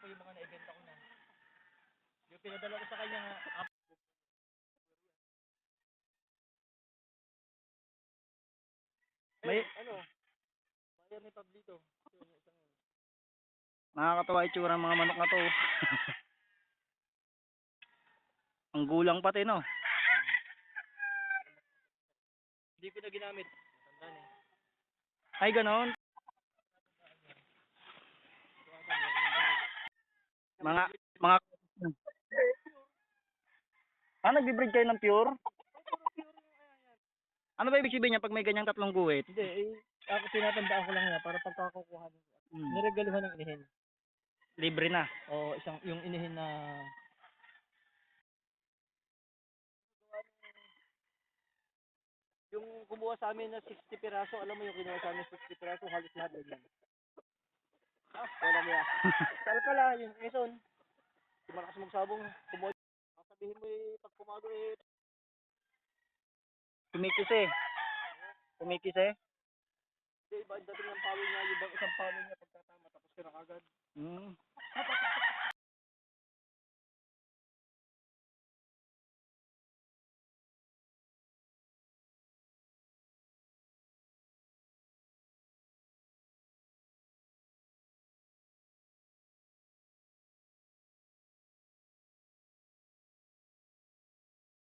ko yung mga naibenta ko na. Yung pinadala ko sa kanya nga, May bayan ni Pablito. nakakatawa itsura ng mga manok na to. Ang gulang pati, no? Hindi ko na ginamit. Tanda na Ay, ganon. Mga nagbi-breed kayo ng pure? Ano ba ibig sabihin niya pag may ganyang tatlong guhit? Hindi, ako tinatandaan ko lang yan para pagkakukuha nyo. Niregaluhan ng inihin. Libre na. O yung inihin na yung kumuha sa amin na 60 piraso, alam mo yung kinuha sa amin 60 piraso, halos lahat ganyan. Wala niya. Saan pala yung Quezon? Di malakas magsabong, kumuha. Sabihin mo pag pumago Kumikis eh. Kumikis eh. Hindi, iba dating ng palo niya, yung isang palo niya pagkatama, tapos kinakagad.